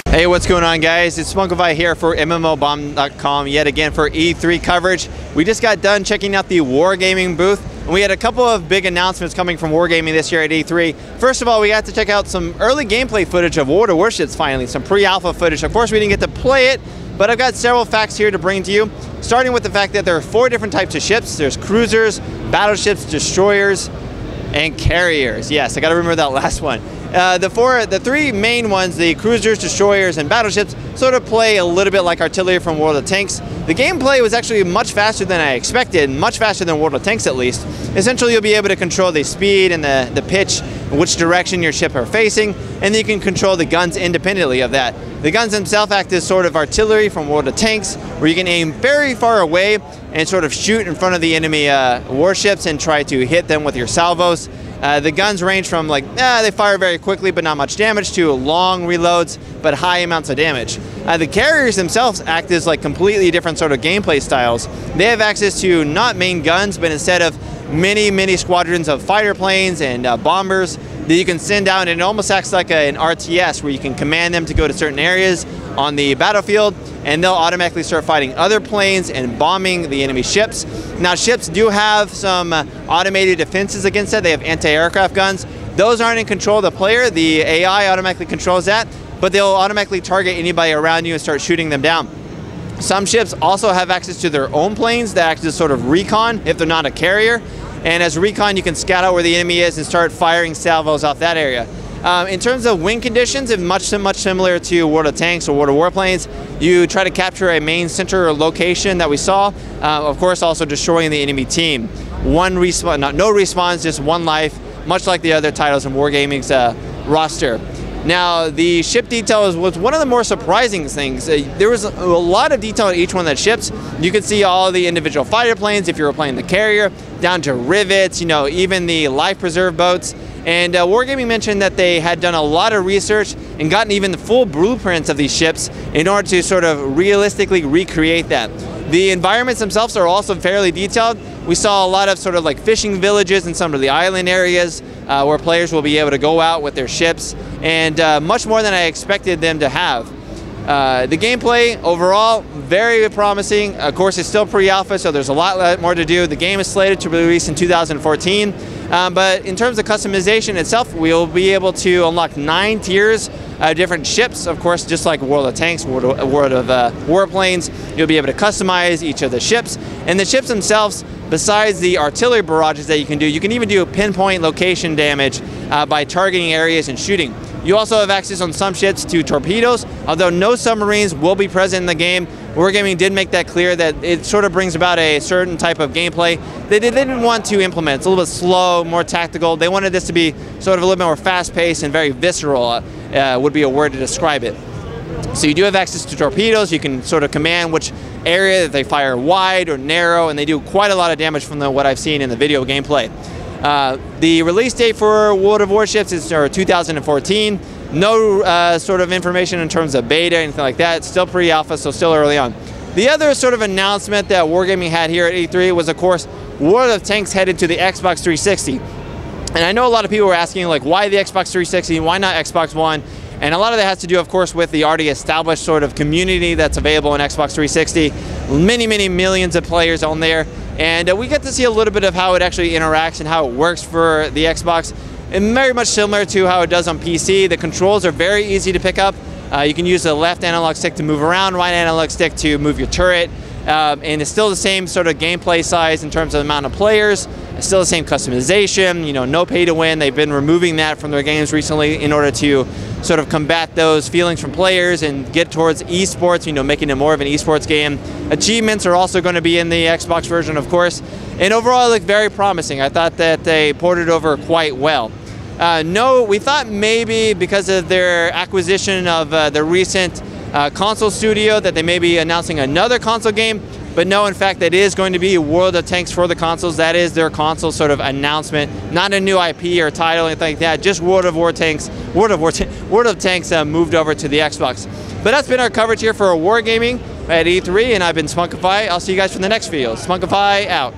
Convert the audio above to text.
Hey, what's going on, guys? It's Spunkify here for MMOBomb.com yet again for E3 coverage. We just got done checking out the Wargaming booth, and we had a couple of big announcements coming from Wargaming this year at E3. First of all, we got to check out some early gameplay footage of World of Warships finally, some pre-alpha footage. Of course, we didn't get to play it, but I've got several facts here to bring to you, starting with the fact that there are 4 different types of ships. There's cruisers, battleships, destroyers, and carriers. Yes, I gotta remember that last one. The 3 main ones, the cruisers, destroyers, and battleships, sort of play a little bit like artillery from World of Tanks. The gameplay was actually much faster than I expected, much faster than World of Tanks at least. Essentially, you'll be able to control the speed and the pitch, which direction your ship are facing, and then you can control the guns independently of that. The guns themselves act as sort of artillery from World of Tanks, where you can aim very far away and sort of shoot in front of the enemy warships and try to hit them with your salvos. The guns range from they fire very quickly but not much damage, to long reloads but high amounts of damage. The carriers themselves act as completely different sort of gameplay styles. They have access to not main guns, but instead of many squadrons of fighter planes and bombers that you can send out, and it almost acts like an RTS where you can command them to go to certain areas on the battlefield, and they'll automatically start fighting other planes and bombing the enemy ships. Now, ships do have some automated defenses against that. They have anti-aircraft guns. Those aren't in control of the player. The AI automatically controls that, but they'll automatically target anybody around you and start shooting them down. Some ships also have access to their own planes that act as sort of recon if they're not a carrier. And as recon, you can scout out where the enemy is and start firing salvos off that area. In terms of wind conditions, it's much similar to World of Tanks or World of Warplanes. You try to capture a main center location that we saw, of course also destroying the enemy team. No respawns, just 1 life, much like the other titles in Wargaming's roster. Now, the ship detail was one of the more surprising things. There was a lot of detail on each one of the ships. You could see all the individual fighter planes if you were playing the carrier, down to rivets, even the life preserve boats. And Wargaming mentioned that they had done a lot of research and gotten even the full blueprints of these ships in order to sort of realistically recreate that. The environments themselves are also fairly detailed. We saw a lot of sort of fishing villages in some of the island areas where players will be able to go out with their ships, and much more than I expected them to have. The gameplay overall, very promising. Of course, it's still pre-alpha, so there's a lot more to do. The game is slated to release in 2014, but in terms of customization itself, we'll be able to unlock 9 tiers of different ships. Of course, just like World of Tanks, World of Warplanes, you'll be able to customize each of the ships. And the ships themselves, besides the artillery barrages that you can even do pinpoint location damage by targeting areas and shooting. You also have access on some ships to torpedoes, although no submarines will be present in the game. Wargaming did make that clear that it sort of brings about a certain type of gameplay they didn't want to implement. It's a little bit slow, more tactical. They wanted this to be sort of a little bit more fast-paced and very visceral, would be a word to describe it. So you do have access to torpedoes. You can sort of command which area that they fire wide or narrow, and they do quite a lot of damage from what I've seen in the video gameplay. The release date for World of Warships is 2014. No sort of information in terms of beta or anything like that. It's still pre-alpha, so still early on. The other sort of announcement that Wargaming had here at E3 was, of course, World of Tanks headed to the Xbox 360. And I know a lot of people were asking, why the Xbox 360? Why not Xbox One? And a lot of that has to do, of course, with the already established sort of community that's available in Xbox 360. Many millions of players on there. And we get to see a little bit of how it actually interacts and how it works for the Xbox. And very much similar to how it does on PC. The controls are very easy to pick up. You can use the left analog stick to move around, right analog stick to move your turret. And it's still the same sort of gameplay size in terms of the amount of players. It's still the same customization, no pay to win. They've been removing that from their games recently in order to sort of combat those feelings from players and get towards esports, making it more of an esports game. Achievements are also going to be in the Xbox version, of course. And overall, it looked very promising. I thought that they ported over quite well. We thought maybe because of their acquisition of the recent console studio that they may be announcing another console game, but no, in fact, that is going to be World of Tanks for the consoles. That is their console sort of announcement, not a new IP or title or anything like that, just World of Tanks moved over to the Xbox. But that's been our coverage here for Wargaming at E3, and I've been Spunkify. I'll see you guys for the next video. Spunkify out.